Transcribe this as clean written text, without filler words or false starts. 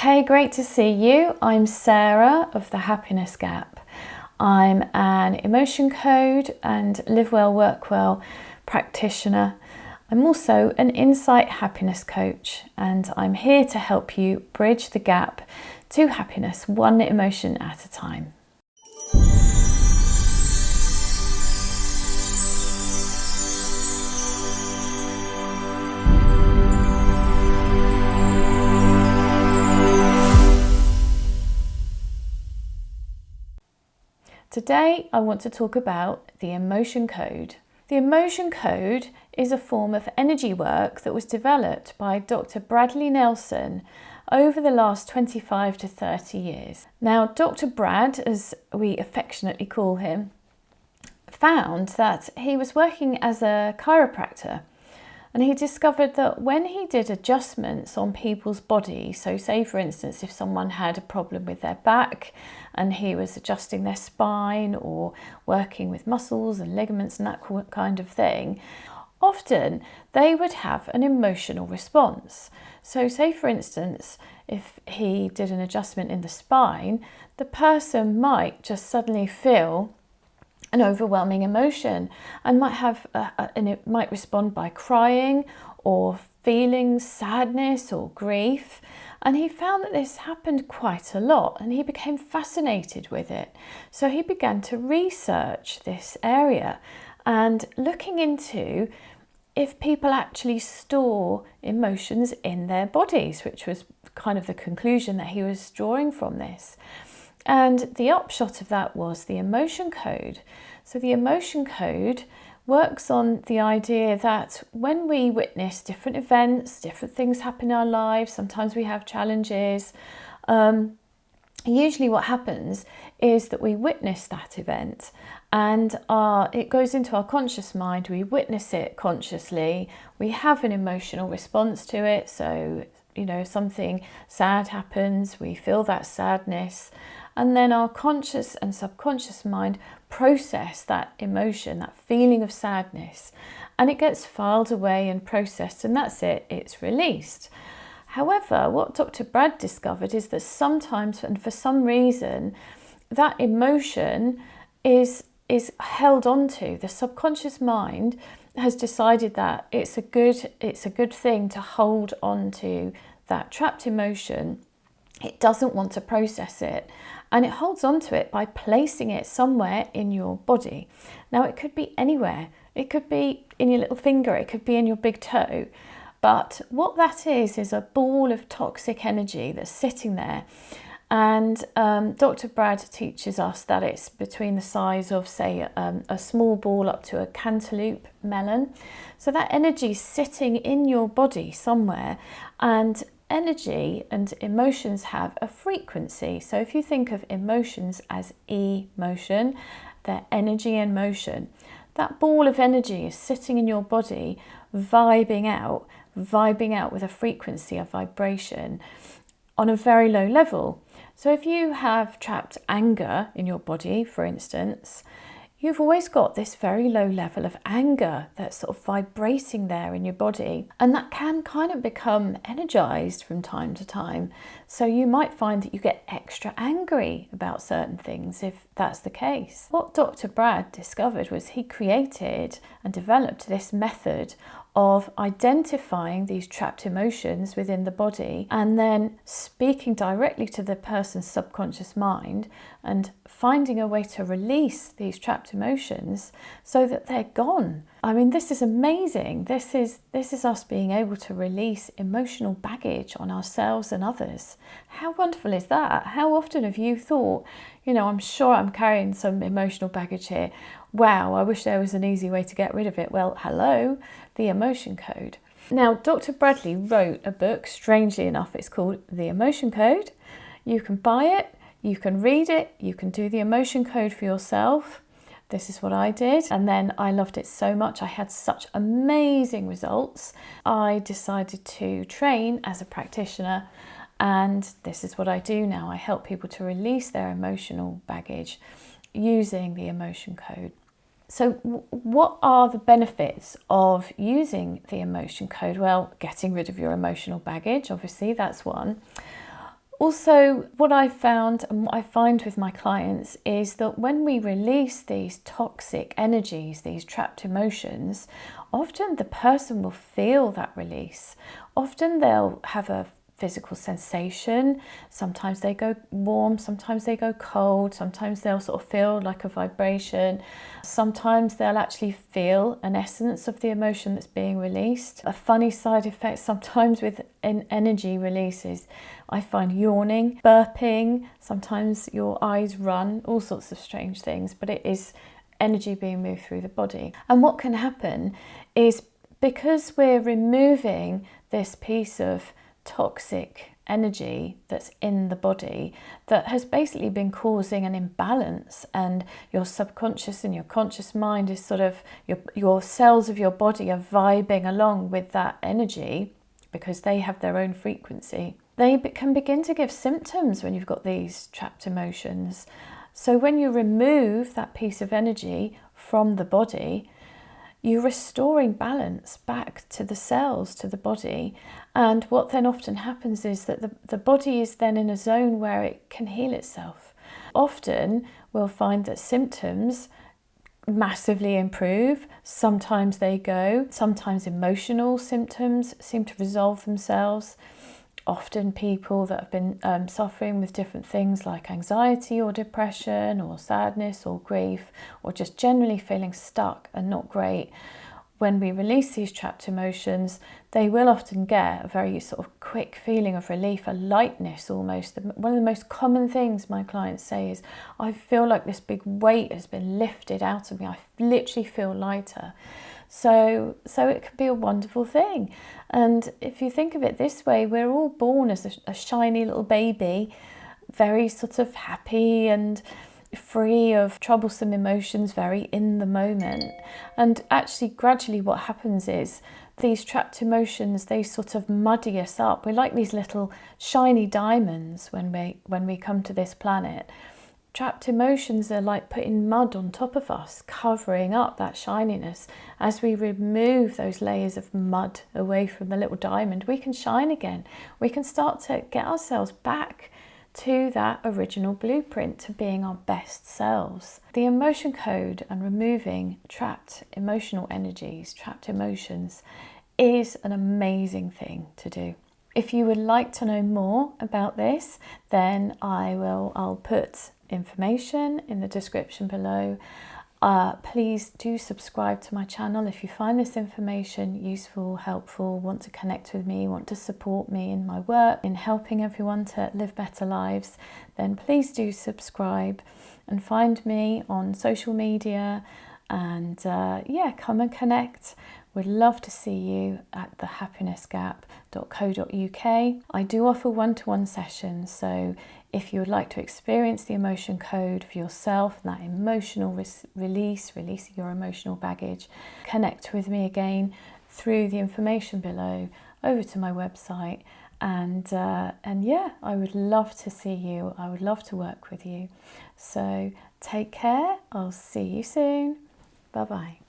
Hey, great to see you. I'm Sarah of the Happiness Gap. I'm an emotion code and live well, work well practitioner. I'm also an insight happiness coach, and I'm here to help you bridge the gap to happiness one emotion at a time. Today, I want to talk about the emotion code. The emotion code is a form of energy work that was developed by Dr. Bradley Nelson over the last 25 to 30 years. Now, Dr. Brad, as we affectionately call him, found that he was working as a chiropractor, and he discovered that when he did adjustments on people's bodies, so say for instance if someone had a problem with their back and he was adjusting their spine or working with muscles and ligaments and that kind of thing, often they would have an emotional response. So say for instance if he did an adjustment in the spine, the person might just suddenly feel an overwhelming emotion and might have and it might respond by crying or feeling sadness or grief. And he found that this happened quite a lot and he became fascinated with it. So he began to research this area and looking into if people actually store emotions in their bodies, which was kind of the conclusion that he was drawing from this. And the upshot of that was the emotion code. So the emotion code works on the idea that when we witness different events, different things happen in our lives, sometimes we have challenges, usually what happens is that we witness that event and it goes into our conscious mind, we witness it consciously, we have an emotional response to it. So, something sad happens, we feel that sadness, and then our conscious and subconscious mind process that emotion, that feeling of sadness, and it gets filed away and processed, and that's it, it's released. However, what Dr. Brad discovered is that sometimes, and for some reason, that emotion is held onto. The subconscious mind has decided that it's a good thing to hold on to that trapped emotion. It doesn't want to process it, and it holds on to it by placing it somewhere in your body. Now, it could be anywhere. It could be in your little finger, it could be in your big toe. But what that is a ball of toxic energy that's sitting there. And Dr. Brad teaches us that it's between the size of, say, a small ball up to a cantaloupe melon. So that energy is sitting in your body somewhere, and energy and emotions have a frequency. So if you think of emotions as emotion, they're energy and motion. That ball of energy is sitting in your body, vibing out with a frequency of vibration on a very low level. So if you have trapped anger in your body, for instance, you've always got this very low level of anger that's sort of vibrating there in your body, and that can kind of become energized from time to time. So you might find that you get extra angry about certain things if that's the case. What Dr. Brad discovered was he created and developed this method of identifying these trapped emotions within the body and then speaking directly to the person's subconscious mind and finding a way to release these trapped emotions so that they're gone. I mean, this is amazing. This is us being able to release emotional baggage on ourselves and others. How wonderful is that? How often have you thought, I'm sure I'm carrying some emotional baggage here. Wow, I wish there was an easy way to get rid of it. Well, hello, the emotion code. Now, Dr. Bradley wrote a book, strangely enough, it's called The Emotion Code. You can buy it, you can read it, you can do the emotion code for yourself. This is what I did, and then I loved it so much. I had such amazing results. I decided to train as a practitioner, and this is what I do now. I help people to release their emotional baggage using the emotion code. So what are the benefits of using the emotion code? Well, getting rid of your emotional baggage, obviously, that's one. Also, what I've found and what I find with my clients is that when we release these toxic energies, these trapped emotions, often the person will feel that release. Often they'll have a physical sensation. Sometimes they go warm, sometimes they go cold, sometimes they'll sort of feel like a vibration. Sometimes they'll actually feel an essence of the emotion that's being released. A funny side effect sometimes with energy releases, I find yawning, burping, sometimes your eyes run, all sorts of strange things, but it is energy being moved through the body. And what can happen is, because we're removing this piece of toxic energy that's in the body that has basically been causing an imbalance, and your subconscious and your conscious mind is sort of, your cells of your body are vibing along with that energy because they have their own frequency. They can begin to give symptoms when you've got these trapped emotions. So when you remove that piece of energy from the body, you're restoring balance back to the cells, to the body. And what then often happens is that the body is then in a zone where it can heal itself. Often we'll find that symptoms massively improve. Sometimes they go. Sometimes emotional symptoms seem to resolve themselves. Often people that have been suffering with different things like anxiety or depression or sadness or grief, or just generally feeling stuck and not great, when we release these trapped emotions, they will often get a very sort of quick feeling of relief, a lightness almost. One of the most common things my clients say is, I feel like this big weight has been lifted out of me. I literally feel lighter. So it can be a wonderful thing. And if you think of it this way, we're all born as a shiny little baby, very sort of happy and free of troublesome emotions, very in the moment. And actually gradually what happens is these trapped emotions, they sort of muddy us up. We're like these little shiny diamonds when we come to this planet. Trapped emotions are like putting mud on top of us, covering up that shininess. As we remove those layers of mud away from the little diamond, we can shine again. We can start to get ourselves back to that original blueprint, to being our best selves. The emotion code and removing trapped emotional energies, trapped emotions, is an amazing thing to do. If you would like to know more about this, then I'll put information in the description below. Please do subscribe to my channel if you find this information useful, helpful, want to connect with me, want to support me in my work, in helping everyone to live better lives, then please do subscribe and find me on social media, and come and connect. Would love to see you at thehappinessgap.co.uk. I do offer one-to-one sessions, so if you would like to experience the emotion code for yourself and that emotional releasing your emotional baggage, connect with me again through the information below over to my website. And I would love to see you. I would love to work with you. So take care. I'll see you soon. Bye-bye.